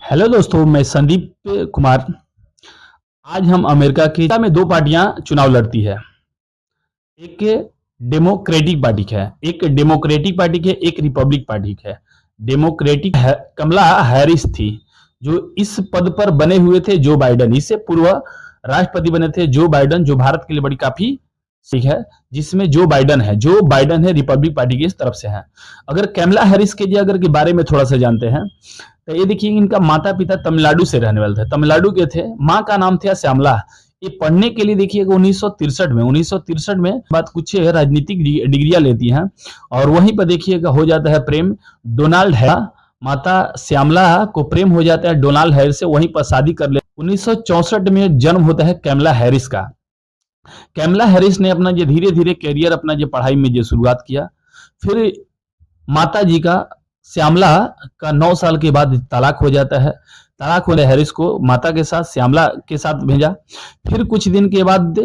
Hello दोस्तों, मैं संदीप कुमार। आज हम अमेरिका की में दो पार्टियां चुनाव लड़ती है। एक डेमोक्रेटिक पार्टी है, एक रिपब्लिक पार्टी है। डेमोक्रेटिक है, कमला हैरिस थी, जो इस पद पर बने हुए थे जो बाइडन। इससे पूर्व राष्ट्रपति बने थे जो बाइडन, जो भारत के लिए बड़ी काफी ठीक है, जिसमें जो बाइडन है रिपब्लिक पार्टी की तरफ से है। अगर कमला हैरिस के बारे में थोड़ा सा जानते हैं तो ये देखिए, इनका माता पिता तमिलनाडु से रहने वाले थे, तमिलनाडु के थे। माँ का नाम था श्यामला। ये पढ़ने के लिए देखिएगा 1963 में बात कुछ राजनीतिक डिग्रियां लेती हैं, और वहीं पर देखिएगा हो जाता है प्रेम डोनाल्ड है। माता श्यामला को प्रेम हो जाता है डोनाल्ड हैरिस से, वहीं पर शादी कर ले। 1964 में जन्म होता है कमला हैरिस का। कमला हैरिस ने अपना जो धीरे धीरे करियर अपना जो पढ़ाई में जो शुरुआत किया। फिर माता जी का श्यामला का 9 साल के बाद तलाक हो जाता है। तलाक होने हैरिस को माता के साथ श्यामला के साथ भेजा। फिर कुछ दिन के बाद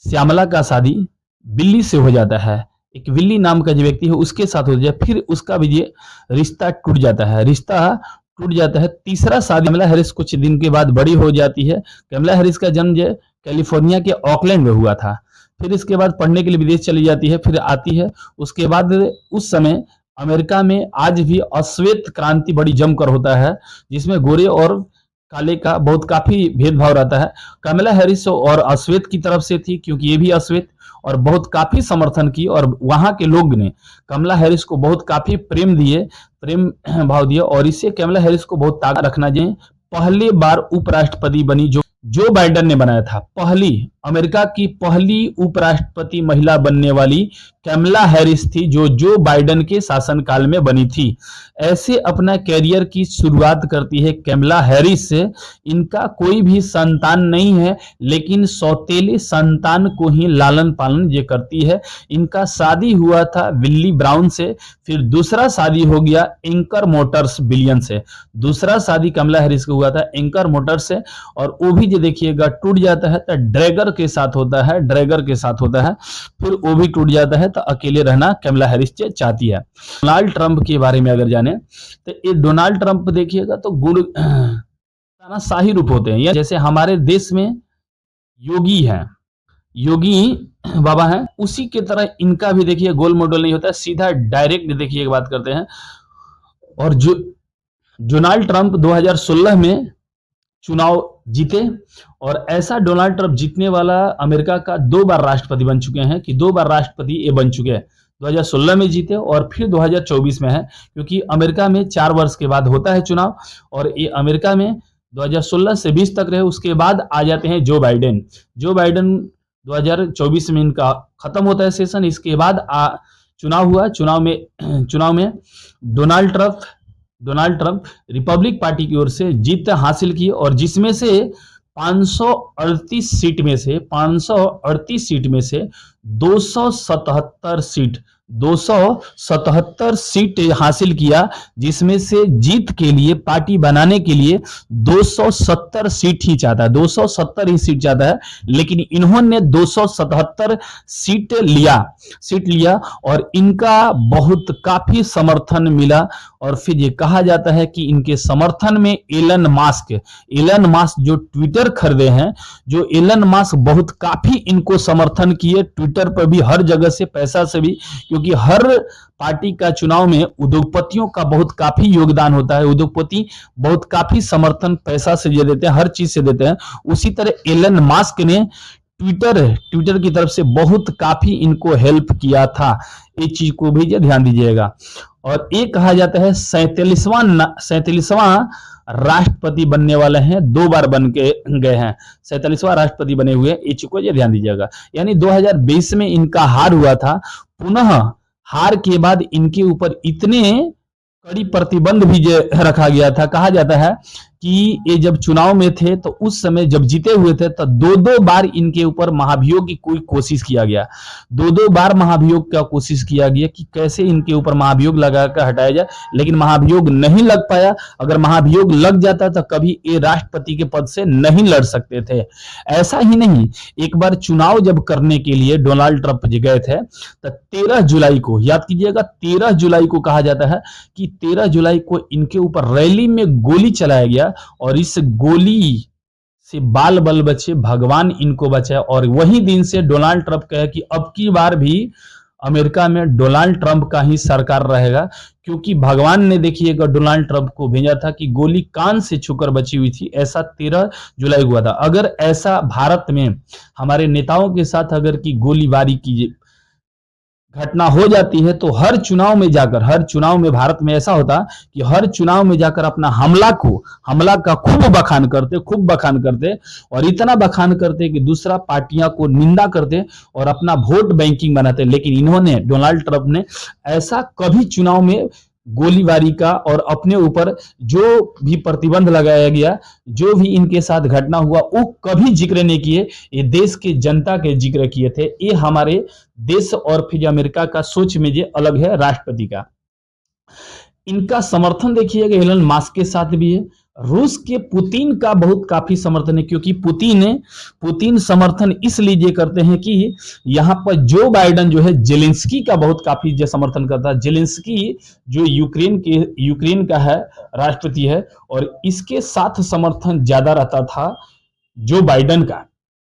श्यामला का शादी बिल्ली से हो जाता है, एक विल्ली नाम का जो व्यक्ति है उसके साथ हो जाए। फिर उसका भी ये रिश्ता टूट जाता है। तीसरा शादी कमला हैरिस कुछ दिन के बाद बड़ी हो जाती है। कमला हैरिस का जन्म जो कैलिफोर्निया के ऑकलैंड में हुआ था। फिर इसके बाद पढ़ने के लिए विदेश चली जाती है, फिर आती है। उसके बाद उस समय अमेरिका में आज भी अश्वेत क्रांति बड़ी जमकर होता है, जिसमें गोरे और काले का बहुत काफी भेदभाव रहता है। कमला हैरिस और अश्वेत की तरफ से थी, क्योंकि ये भी अश्वेत, और बहुत काफी समर्थन की, और वहां के लोग ने कमला हैरिस को बहुत काफी प्रेम भाव दिया, और इससे कमला हैरिस को बहुत ताकत रखना चाहिए। पहली बार उपराष्ट्रपति बनी जो बाइडन ने बनाया था। अमेरिका की पहली उपराष्ट्रपति महिला बनने वाली कमला हैरिस थी, जो बाइडन के शासनकाल में बनी थी। ऐसे अपना कैरियर की शुरुआत करती है कमला हैरिस से। इनका कोई भी संतान नहीं है, लेकिन सौतेले संतान को ही लालन पालन ये करती है। इनका शादी हुआ था विल्ली ब्राउन से, फिर दूसरा शादी हो गया एंकर मोटर्स बिलियन से। दूसरा शादी कमला हैरिस का हुआ था एंकर मोटर्स से, और वो भी जो देखिएगा टूट जाता है तो ड्रैगर के साथ होता है। फिर वो भी टूट जाता है, तो अकेले रहना कमला हैरिस चाहती है। डोनाल्ड ट्रंप के बारे में अगर जाने तो ये डोनाल्ड ट्रंप देखिएगा तो गुड़ शाही रूप होते हैं, या जैसे हमारे देश में योगी बाबा हैं, उसी के तरह इनका भी देखिए गोल मॉडल नहीं होता है, सीधा डायरेक्ट देखिए बात करते हैं। और जो डोनाल्ड ट्रंप 2016 में चुनाव जीते, और ऐसा डोनाल्ड ट्रंप जीतने वाला अमेरिका का 2 बार राष्ट्रपति बन चुके हैं, कि 2 बार राष्ट्रपति ये बन चुके हैं। 2016 में जीते और फिर 2024 में है, क्योंकि अमेरिका में 4 वर्ष के बाद होता है चुनाव, और ये अमेरिका में 2016 से 20 तक रहे। उसके बाद आ जाते हैं जो बाइडेन 2024 में इनका खत्म होता है सेशन। इसके बाद चुनाव हुआ। चुनाव में डोनाल्ड ट्रंप रिपब्लिक पार्टी की ओर से जीत हासिल की, और जिसमें से 538 सीट में से 277 सीट हासिल किया, जिसमें से जीत के लिए, पार्टी बनाने के लिए 270 सीट ही चाहता है, लेकिन इन्होंने 277 सीट लिया, और इनका बहुत काफी समर्थन मिला। और फिर ये कहा जाता है कि इनके समर्थन में एलन मास्क जो ट्विटर खरीदे हैं, जो एलन मास्क बहुत काफी इनको समर्थन किए, ट्विटर पर भी, हर जगह से, पैसा से भी, क्योंकि हर पार्टी का चुनाव में उद्योगपतियों का बहुत काफी योगदान होता है। उद्योगपति बहुत काफी समर्थन पैसा से देते हैं, हर चीज से देते हैं। उसी तरह एलन मास्क ने ट्विटर की तरफ से बहुत काफी इनको हेल्प किया था। इस चीज को भी ध्यान दीजिएगा। और ये कहा जाता है 47वां राष्ट्रपति बनने वाले हैं, 2 बार बन के गए हैं, 47वां राष्ट्रपति बने हुए। इस चीज को ध्यान दीजिएगा। यानी 2020 में इनका हार हुआ था। पुनः हार के बाद इनके ऊपर इतने कड़ी प्रतिबंध भी रखा गया था। कहा जाता है कि ये जब चुनाव में थे तो उस समय जब जीते हुए थे तो दो दो बार इनके ऊपर महाभियोग की कोई कोशिश किया गया, दो दो बार महाभियोग का कोशिश किया गया कि कैसे इनके ऊपर महाभियोग लगाकर हटाया जाए, लेकिन महाभियोग नहीं लग पाया। अगर महाभियोग लग जाता तो कभी ये राष्ट्रपति के पद से नहीं लड़ सकते थे। ऐसा ही नहीं, एक बार चुनाव जब करने के लिए डोनाल्ड ट्रंप गए थे तो 13 जुलाई को, याद कीजिएगा 13 जुलाई को कहा जाता है कि 13 जुलाई को इनके ऊपर रैली में गोली चलाया गया और इस गोली से बाल बल बचे, भगवान इनको बचाए। और वही दिन से डोनाल्ड ट्रंप कहे कि अब की बार भी अमेरिका में डोनाल्ड ट्रंप का ही सरकार रहेगा, क्योंकि भगवान ने देखिएगा डोनाल्ड ट्रंप को भेजा था कि गोली कान से छूकर बची हुई थी। ऐसा 13 जुलाई हुआ था। अगर ऐसा भारत में हमारे नेताओं के साथ अगर की गोलीबारी की घटना हो जाती है तो हर चुनाव में जाकर, हर चुनाव में भारत में ऐसा होता कि हर चुनाव में जाकर अपना हमला का खूब बखान करते और इतना बखान करते कि दूसरा पार्टियां को निंदा करते और अपना वोट बैंकिंग बनाते। लेकिन इन्होंने, डोनाल्ड ट्रंप ने ऐसा कभी चुनाव में गोलीबारी का और अपने ऊपर जो भी प्रतिबंध लगाया गया, जो भी इनके साथ घटना हुआ, वो कभी जिक्र नहीं किए। ये देश के जनता के जिक्र किए थे। ये हमारे देश और फिर अमेरिका का सोच में जो अलग है राष्ट्रपति का। इनका समर्थन देखिएगा एलन मास्क के साथ भी है। रूस के पुतिन का बहुत काफी समर्थन है, क्योंकि पुतिन समर्थन इसलिए करते हैं कि यहाँ पर जो बाइडन जो है जेलेंस्की का बहुत काफी जो समर्थन करता है। जेलेंस्की जो यूक्रेन का है राष्ट्रपति है, और इसके साथ समर्थन ज्यादा रहता था जो बाइडन का।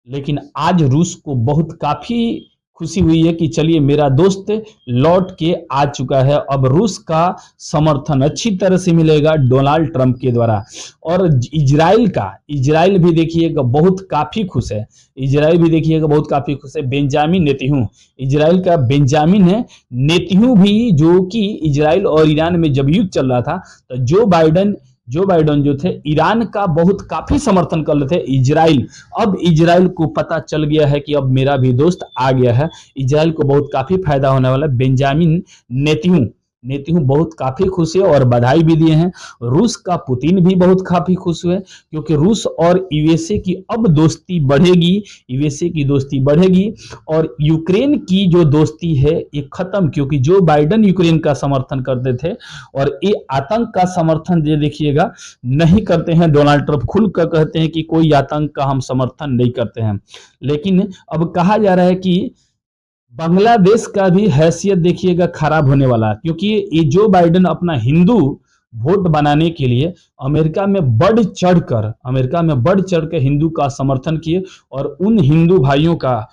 लेकिन आज रूस को बहुत काफी खुशी हुई है कि चलिए मेरा दोस्त लौट के आ चुका है। अब रूस का समर्थन अच्छी तरह से मिलेगा डोनाल्ड ट्रंप के द्वारा। और इजराइल भी देखिएगा बहुत काफी खुश है। इजराइल भी देखिएगा बहुत काफी खुश है। बेंजामिन नेतन्याहू, इजराइल का बेंजामिन है नेतन्याहू भी, जो कि इजराइल और ईरान में जब युद्ध चल रहा था तो जो बाइडन जो थे ईरान का बहुत काफी समर्थन कर रहे थे इजराइल। अब इजराइल को पता चल गया है कि अब मेरा भी दोस्त आ गया है। इजराइल को बहुत काफी फायदा होने वाला है। बेंजामिन नेतन्याहू बहुत काफी खुश है और बधाई भी दिए हैं। रूस का पुतिन भी बहुत काफी खुश हुए, क्योंकि रूस और यूएसए की अब दोस्ती बढ़ेगी और यूक्रेन की जो दोस्ती है ये खत्म, क्योंकि जो बाइडन यूक्रेन का समर्थन करते थे और ये आतंक का समर्थन देखिएगा नहीं करते हैं। डोनाल्ड ट्रंप खुलकर कहते हैं कि कोई आतंक का हम समर्थन नहीं करते हैं। लेकिन अब कहा जा रहा है कि बांग्लादेश का भी हैसियत देखिएगा खराब होने वाला है, क्योंकि ये जो बाइडन अपना हिंदू वोट बनाने के लिए अमेरिका में बढ़ चढ़कर हिंदू का समर्थन किए और उन हिंदू भाइयों का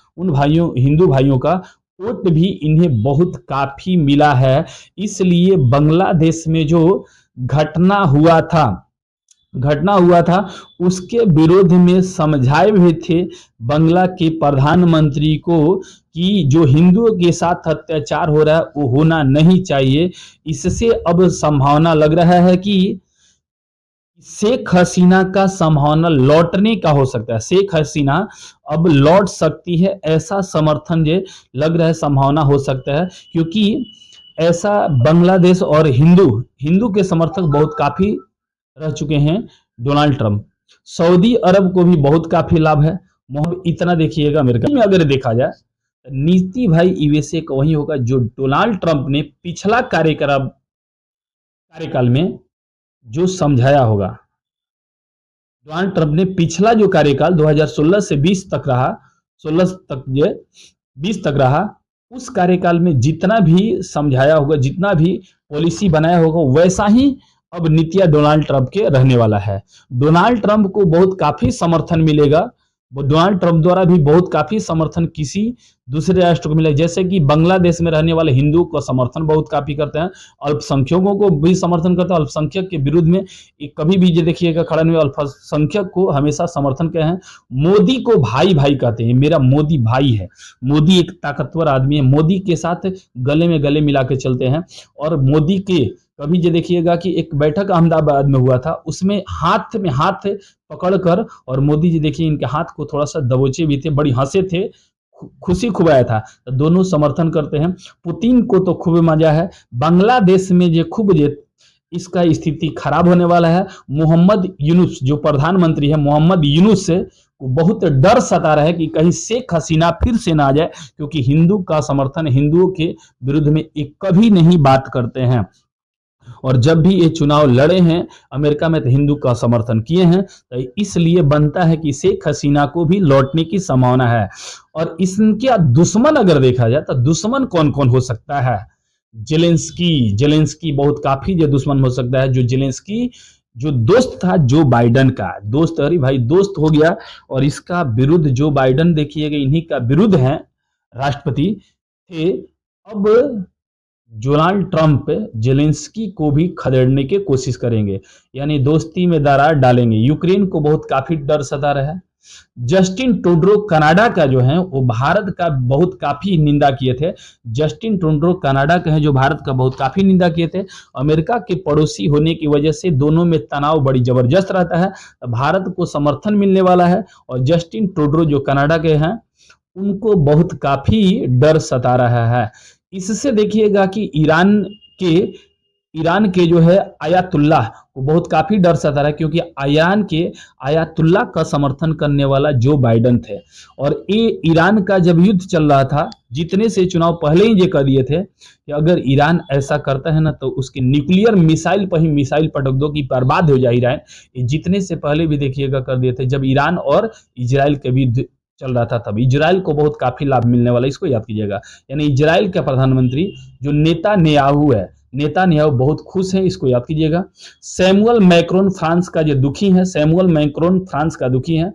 वोट भी इन्हें बहुत काफी मिला है। इसलिए बांग्लादेश में जो घटना हुआ था उसके विरोध में समझाए भी थे बांग्ला के प्रधानमंत्री को कि जो हिंदुओं के साथ अत्याचार हो रहा है वो होना नहीं चाहिए। इससे अब संभावना लग रहा है कि शेख हसीना का संभावना लौटने का हो सकता है। शेख हसीना अब लौट सकती है, ऐसा समर्थन जो लग रहा है, संभावना हो सकता है, क्योंकि ऐसा बांग्लादेश और हिंदू के समर्थक बहुत काफी रह चुके हैं डोनाल्ड ट्रंप। सऊदी अरब को भी बहुत काफी लाभ है। इतना देखिएगा अमेरिका में अगर देखा जाए नीति भाई यूएसए का वही होगा जो डोनाल्ड ट्रंप ने पिछला कार्यकाल में जो समझाया होगा। डोनाल्ड ट्रंप ने पिछला जो कार्यकाल 2016 से 20 तक रहा, उस कार्यकाल में जितना भी समझाया होगा, जितना भी पॉलिसी बनाया होगा, वैसा ही अब नीतियां डोनाल्ड ट्रंप के रहने वाला है। डोनाल्ड ट्रंप को बहुत काफी समर्थन मिलेगा। डोनाल्ड ट्रंप द्वारा भी बहुत काफी समर्थन किसी दूसरे राष्ट्र को मिला, जैसे कि बांग्लादेश में रहने वाले हिंदू को समर्थन बहुत काफी करते हैं, अल्पसंख्यकों को भी समर्थन करते हैं। अल्पसंख्यक के विरुद्ध में कभी भी जो देखिएगा खड़ा नहीं, अल्पसंख्यक को हमेशा समर्थन किया है। मोदी को भाई कहते हैं, मेरा मोदी भाई है। मोदी एक ताकतवर आदमी है, मोदी के साथ गले में गले मिला के चलते हैं। और मोदी के कभी जो देखिएगा कि एक बैठक अहमदाबाद में हुआ था, उसमें हाथ में हाथ पकड़कर और मोदी जी देखिए इनके हाथ को थोड़ा सा दबोचे भी थे, बड़ी हंसे थे, खुशी खूब आया था। तो दोनों समर्थन करते हैं। पुतिन को तो खूब मजा है। बांग्लादेश में जो खूब इसका स्थिति खराब होने वाला है। मोहम्मद यूनुस जो प्रधानमंत्री है, मोहम्मद यूनुस से को बहुत डर सता रहा है कि कहीं शेख हसीना फिर से ना आ जाए, क्योंकि हिंदू का समर्थन, हिंदुओं के विरुद्ध में एक कभी नहीं बात करते हैं। और जब भी ये चुनाव लड़े हैं अमेरिका में तो हिंदू का समर्थन किए हैं, तो इसलिए बनता है कि शेख हसीना को भी लौटने की संभावना है। और इसके दुश्मन अगर देखा जाए तो दुश्मन कौन कौन हो सकता है? जेलेंस्की बहुत काफी जो दुश्मन हो सकता है। जो जेलेंस्की जो दोस्त था जो बाइडन का दोस्त, अरे भाई दोस्त हो गया, और इसका विरुद्ध जो बाइडन देखिएगा इन्हीं का विरुद्ध है राष्ट्रपति थे। अब डोनाल्ड ट्रंप जेलेंस्की को भी खदेड़ने की कोशिश करेंगे, यानी दोस्ती में दरार डालेंगे। यूक्रेन को बहुत काफी डर सता रहा है। जस्टिन ट्रूडो कनाडा का जो है वो भारत का बहुत काफी निंदा किए थे। जस्टिन ट्रूडो कनाडा के हैं जो भारत का बहुत काफी निंदा किए थे। अमेरिका के पड़ोसी होने की वजह से दोनों में तनाव बड़ी जबरदस्त रहता है। भारत को समर्थन मिलने वाला है, और जस्टिन ट्रूडो जो कनाडा के हैं उनको बहुत काफी डर सता रहा है। इससे देखिएगा कि ईरान के जो है आयातुल्लाह को बहुत काफी डर सता रहा है, क्योंकि आयातुल्लाह का समर्थन करने वाला जो बाइडन थे। और ये ईरान का जब युद्ध चल रहा था, जितने से चुनाव पहले ही ये कर दिए थे कि अगर ईरान ऐसा करता है ना तो उसके न्यूक्लियर मिसाइल पर ही मिसाइल पटक दो कि बर्बाद हो जाए ईरान। ये जितने से पहले भी देखिएगा कर दिए थे। जब ईरान और इजराइल के युद्ध चल रहा था तब इजराइल को बहुत काफी लाभ मिलने वाला, इसको याद कीजिएगा। यानी इजराइल का प्रधानमंत्री जो नेतान्याहू है, नेतान्याहू बहुत खुश है, इसको याद कीजिएगा। सैमुअल मैक्रोन फ्रांस का जो दुखी है, सैमुअल मैक्रोन फ्रांस का दुखी है।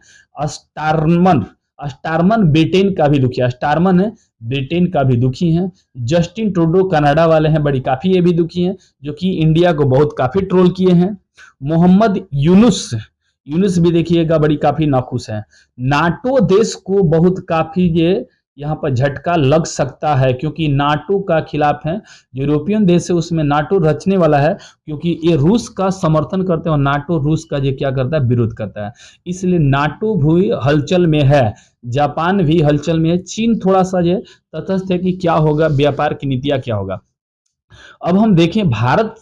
स्टारमन ब्रिटेन का भी दुखी है, स्टारमन है ब्रिटेन का भी दुखी है। जस्टिन ट्रूडो कनाडा वाले हैं, बड़ी काफी ये भी दुखी हैं, जो कि इंडिया को बहुत काफी ट्रोल किए हैं। मोहम्मद यूनुस भी देखिएगा बड़ी काफी नाखुश है। नाटो देश को बहुत काफी ये यहाँ पर झटका लग सकता है, क्योंकि नाटो का खिलाफ है। जो यूरोपियन देश है उसमें नाटो रचने वाला है, क्योंकि ये रूस का समर्थन करते हैं और नाटो रूस का ये क्या करता है, विरोध करता है। इसलिए नाटो भी हलचल में है, जापान भी हलचल में है, चीन थोड़ा सा ये तटस्थ है कि क्या होगा, व्यापार की नीतियां क्या होगा। अब हम देखें भारत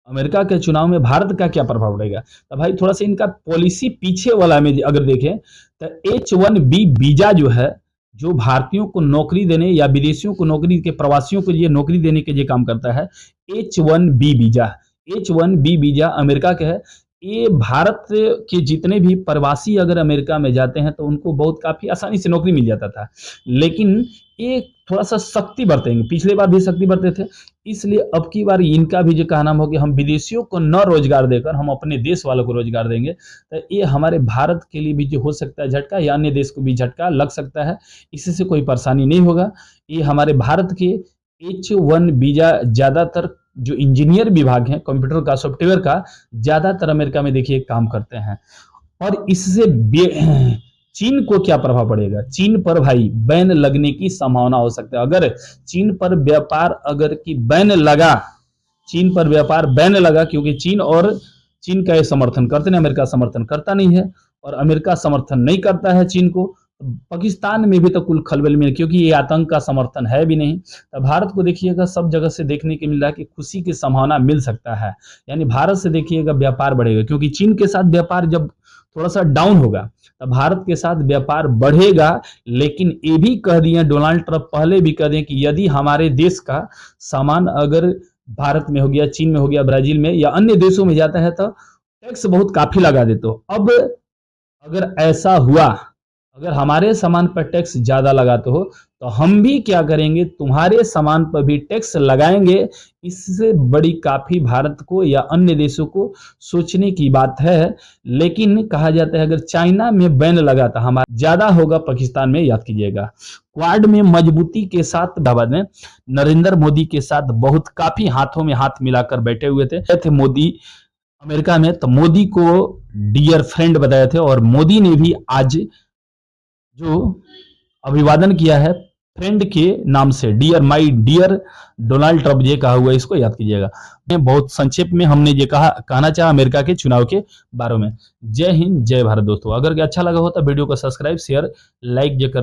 अमेरिका के चुनाव में भारत का क्या प्रभाव पड़ेगा, तो भाई थोड़ा सा इनका पॉलिसी पीछे वाला में अगर देखें तो H1B वीजा जो है, जो भारतीयों को नौकरी देने या विदेशियों को नौकरी के प्रवासियों को ये नौकरी देने के लिए काम करता है। H1B वीजा अमेरिका के है। ये भारत के जितने भी प्रवासी अगर अमेरिका में जाते हैं तो उनको बहुत काफी आसानी से नौकरी मिल जाता था, लेकिन ये थोड़ा सा सख्ती बरतेंगे। पिछले बार भी सख्ती बरते थे, इसलिए अब की बार इनका भी जो कहना हो कि हम विदेशियों को न रोजगार देकर हम अपने देश वालों को रोजगार देंगे, तो ये हमारे भारत के लिए भी जो हो सकता है झटका, या अन्य देश को भी झटका लग सकता है। इससे कोई परेशानी नहीं होगा। ये हमारे भारत के H1 वीजा ज्यादातर जो इंजीनियर विभाग है, कंप्यूटर का, सॉफ्टवेयर का, ज्यादातर अमेरिका में देखिए काम करते हैं। और इससे चीन को क्या प्रभाव पड़ेगा? चीन पर भाई बैन लगने की संभावना हो सकता है। अगर चीन पर व्यापार बैन लगा, क्योंकि चीन का ये समर्थन करते हैं, अमेरिका समर्थन करता नहीं है, और अमेरिका समर्थन नहीं करता है चीन को। पाकिस्तान में भी तो कुल खलबल में, क्योंकि ये आतंक का समर्थन है भी नहीं। तो भारत को देखिएगा सब जगह से देखने के मिल रहा है कि खुशी की संभावना मिल सकता है, यानी भारत से देखिएगा व्यापार बढ़ेगा, क्योंकि चीन के साथ व्यापार जब थोड़ा सा डाउन होगा तो भारत के साथ व्यापार बढ़ेगा। लेकिन ये भी कह दिए डोनाल्ड ट्रंप, पहले भी कह दिए कि यदि हमारे देश का सामान अगर भारत में हो गया, चीन में हो गया, ब्राजील में या अन्य देशों में जाता है तो टैक्स बहुत काफी लगा देते हो। अब अगर ऐसा हुआ, अगर हमारे सामान पर टैक्स ज्यादा लगाते हो तो हम भी क्या करेंगे, तुम्हारे सामान पर भी टैक्स लगाएंगे। इससे बड़ी काफी भारत को या अन्य देशों को सोचने की बात है। लेकिन कहा जाता है अगर चाइना में बैन लगा तो हमारा ज्यादा होगा पाकिस्तान में, याद कीजिएगा। क्वाड में मजबूती के साथ नरेंद्र मोदी के साथ बहुत काफी हाथों में हाथ मिलाकर बैठे हुए थे मोदी अमेरिका में। तो मोदी को डियर फ्रेंड बताए थे, और मोदी ने भी आज जो अभिवादन किया है फ्रेंड के नाम से, dear my dear Donald Trump, ये कहा हुआ है, इसको याद कीजिएगा। बहुत संक्षेप में हमने ये कहना चाहा अमेरिका के चुनाव के बारे में। जय हिंद, जय भारत दोस्तों। अगर अच्छा लगा हो तो वीडियो को सब्सक्राइब, शेयर, लाइक कर